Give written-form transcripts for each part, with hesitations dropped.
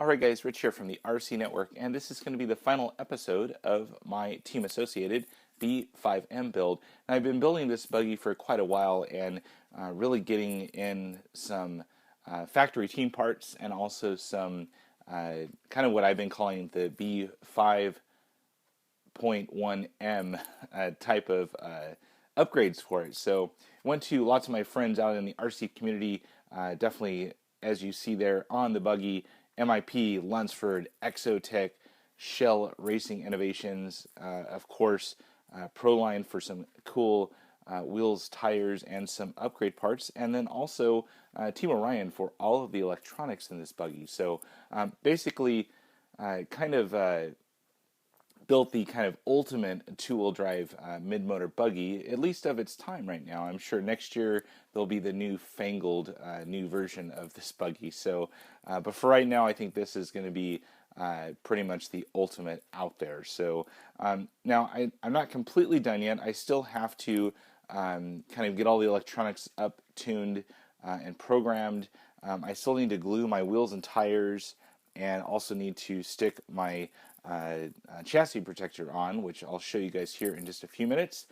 Alright guys, Rich here from the RCNetwork, and this is going to be the final episode of my team-associated B5M build. And I've been building this buggy for quite a while and really getting in some factory team parts and also some kind of what I've been calling the B5.1M type of upgrades for it. So I went to lots of my friends out in the RC community, definitely as you see there on the buggy, MIP, Lunsford, Exotech, Schelle Racing Innovations, of course, Proline for some cool wheels, tires, and some upgrade parts, and then also Team Orion for all of the electronics in this buggy. So basically, kind of built the kind of ultimate two-wheel drive mid-motor buggy, at least of its time right now. I'm sure next year there'll be the new fangled new version of this buggy. So, but for right now, I think this is going to be pretty much the ultimate out there. So now I'm not completely done yet. I still have to kind of get all the electronics up, tuned, and programmed. I still need to glue my wheels and tires, and also need to stick my chassis protector on, which I'll show you guys here in just a few minutes.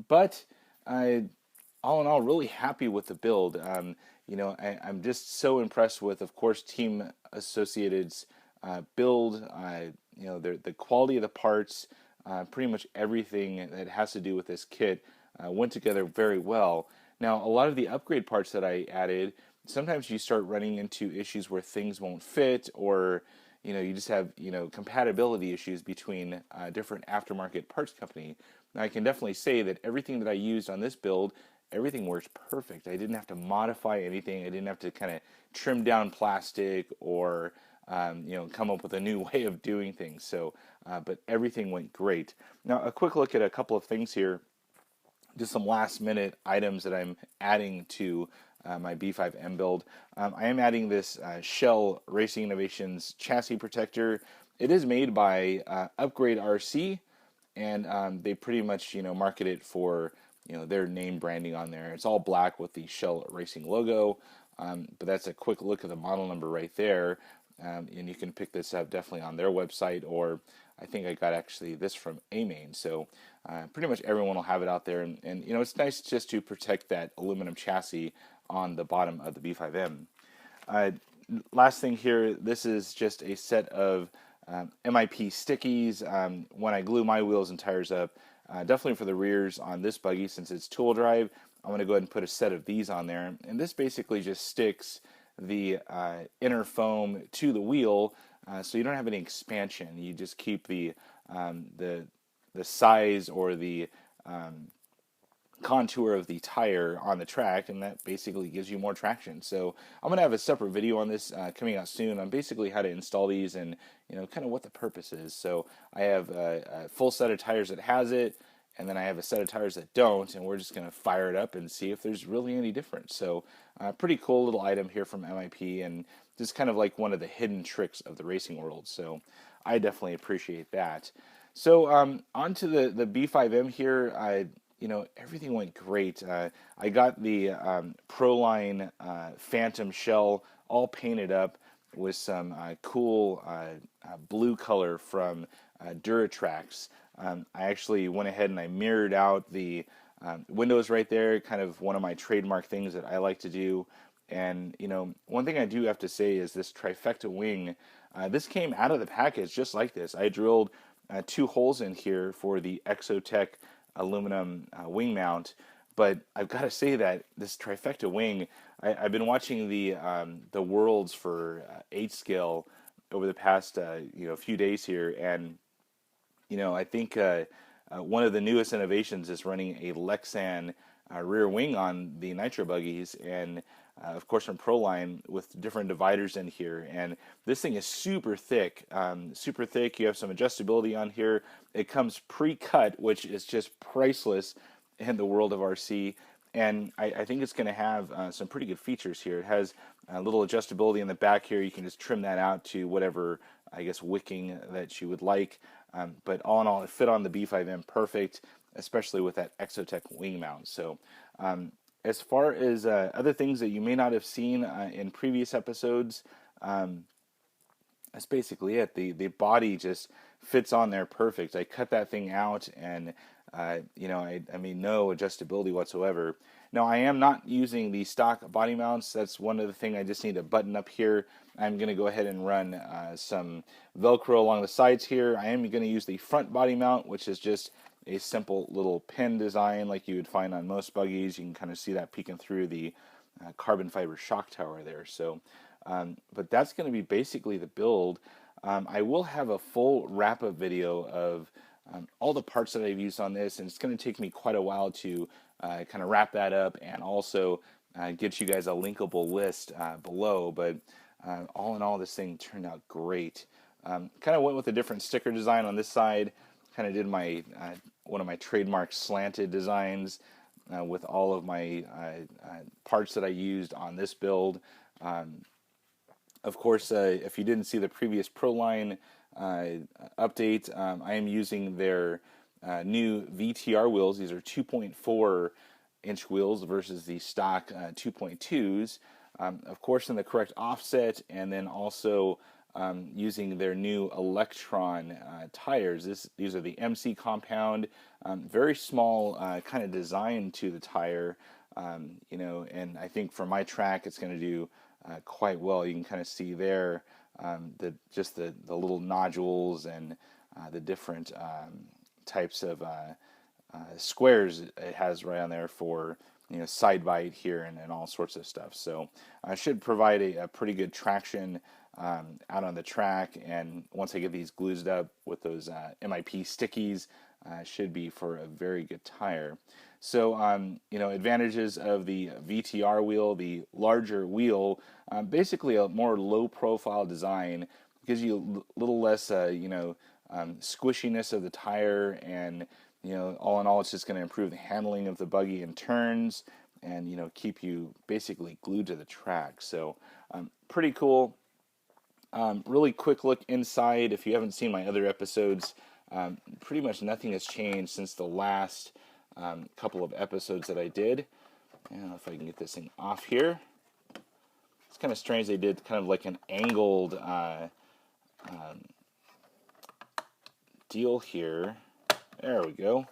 But all in all, really happy with the build. You know, I'm just so impressed with, of course, Team Associated's build. You know, the quality of the parts, pretty much everything that has to do with this kit went together very well. Now, a lot of the upgrade parts that I added, sometimes you start running into issues where things won't fit, or you just have compatibility issues between different aftermarket parts company. Now, I can definitely say that everything that I used on this build, everything works perfect. I didn't have to modify anything. I didn't have to kind of trim down plastic or come up with a new way of doing things. So, but everything went great. Now, a quick look at a couple of things here. Just some last minute items that I'm adding to my B5M build. I am adding this Schelle Racing Innovations chassis protector. It is made by Upgrade RC, and they pretty much market it for their name branding on there. It's all black with the Schelle Racing logo, but that's a quick look at the model number right there, and you can pick this up definitely on their website, or I think I got actually this from A-Main. So pretty much everyone will have it out there, and it's nice just to protect that aluminum chassis on the bottom of the B5M. Last thing here, this is just a set of MIP Stickeez. When I glue my wheels and tires up, definitely for the rears on this buggy, since it's tool drive, I'm going to go ahead and put a set of these on there. And this basically just sticks the inner foam to the wheel, so you don't have any expansion. You just keep the size or the contour of the tire on the track, and that basically gives you more traction. So I'm going to have a separate video on this coming out soon on basically how to install these and kind of what the purpose is. So I have a full set of tires that has it, and then I have a set of tires that don't, and we're just going to fire it up and see if there's really any difference. So pretty cool little item here from MIP, and just kind of like one of the hidden tricks of the racing world. So I definitely appreciate that. So on to the B5M here. Everything went great. I got the Proline Phantom shell all painted up with some cool blue color from Duratrax. I actually went ahead and I mirrored out the windows right there, kind of one of my trademark things that I like to do. And, one thing I do have to say is this Trifecta Wing, this came out of the package just like this. I drilled 2 holes in here for the Exotech aluminum wing mount, but I've got to say that this Trifecta Wing, I've been watching the Worlds for 8-scale over the past few days here, and I think one of the newest innovations is running a Lexan rear wing on the Nitro buggies, and of course from Proline with different dividers in here. And this thing is super thick, super thick. You have some adjustability on here. It comes pre-cut, which is just priceless in the world of RC. And I think it's going to have some pretty good features here. It has a little adjustability in the back here. You can just trim that out to whatever, I guess, wicking that you would like. But all in all, it fit on the B5M perfect, especially with that Exotech wing mount. So as far as other things that you may not have seen in previous episodes, that's basically it. The body just fits on there perfect. I cut that thing out, and you know, I mean, no adjustability whatsoever. Now, I am not using the stock body mounts. That's one of the things I just need to button up here. I'm going to go ahead and run some Velcro along the sides here. I am going to use the front body mount, which is just a simple little pin design like you would find on most buggies. You can kind of see that peeking through the carbon fiber shock tower there. So, but that's going to be basically the build. I will have a full wrap-up video of all the parts that I've used on this, and it's going to take me quite a while to kind of wrap that up and also get you guys a linkable list below. But all in all, this thing turned out great. Kind of went with a different sticker design on this side. Kind of did my one of my trademark slanted designs with all of my parts that I used on this build. Of course, if you didn't see the previous ProLine update, I am using their new Vtr wheels. These are 2.4-inch wheels versus the stock 2.2s. Of course, in the correct offset, and then also using their new Electron tires. These are the MC compound, very small kind of design to the tire, you know, and I think for my track it's going to do quite well. You can kind of see there the little nodules and the different types of squares it has right on there for, you know, side bite here and all sorts of stuff. So I should provide a pretty good traction out on the track, and once I get these glued up with those MIP Stickeez, should be for a very good tire. So, you know, advantages of the Vtr wheel: the larger wheel, basically a more low-profile design, gives you a little less, you know, squishiness of the tire, and, you know, all in all, it's just going to improve the handling of the buggy in turns, and, you know, keep you basically glued to the track. So, pretty cool. Really quick look inside. If you haven't seen my other episodes, pretty much nothing has changed since the last couple of episodes that I did. I don't know if I can get this thing off here. It's kind of strange. They did kind of like an angled deal here. There we go.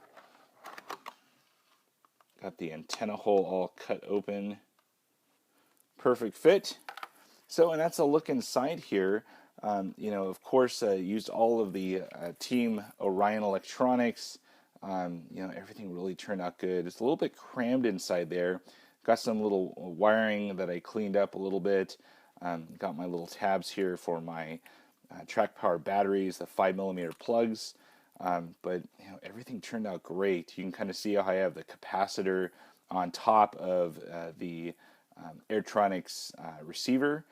Got the antenna hole all cut open. Perfect fit. So, and that's a look inside here. You know, of course, used all of the Team Orion electronics. You know, everything really turned out good. It's a little bit crammed inside there. Got some little wiring that I cleaned up a little bit. Got my little tabs here for my track power batteries, the 5mm plugs. But, you know, everything turned out great. You can kind of see how I have the capacitor on top of the Airtronics receiver.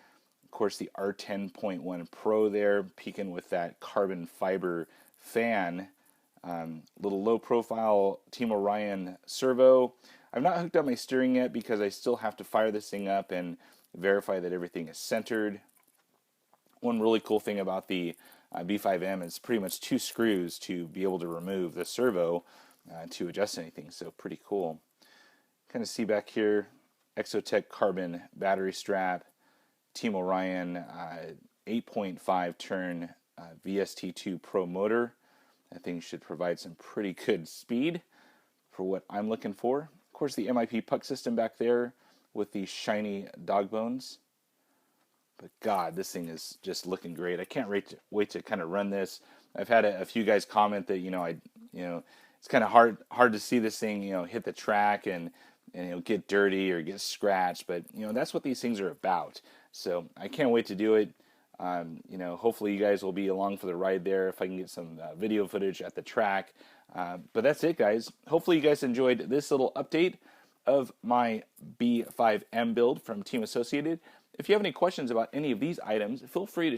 Of course, the R10.1 Pro there, peeking with that carbon fiber fan. Little low profile Team Orion servo. I've not hooked up my steering yet because I still have to fire this thing up and verify that everything is centered. One really cool thing about the B5M is pretty much 2 screws to be able to remove the servo to adjust anything, so pretty cool. Kind of see back here, Exotech carbon battery strap, Team Orion 8.5 turn VST2 Pro motor. That thing should provide some pretty good speed for what I'm looking for. Of course, the MIP puck system back there with the shiny dog bones. But God, this thing is just looking great. I can't wait to kind of run this. I've had a few guys comment that, you know, it's kind of hard to see this thing, you know, hit the track and you know, get dirty or get scratched. But, you know, that's what these things are about. So I can't wait to do it. You know, hopefully you guys will be along for the ride there if I can get some video footage at the track. But that's it, guys. Hopefully you guys enjoyed this little update of my B5M build from Team Associated. If you have any questions about any of these items, feel free to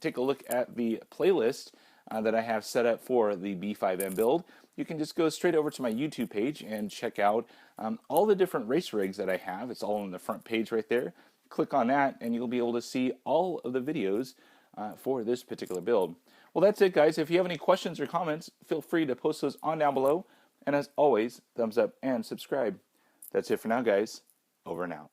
take a look at the playlist that I have set up for the B5M build. You can just go straight over to my YouTube page and check out all the different race rigs that I have. It's all on the front page right there. Click on that and you'll be able to see all of the videos for this particular build. Well, that's it, guys. If you have any questions or comments, feel free to post those on down below. And as always, thumbs up and subscribe. That's it for now, guys. Over and out.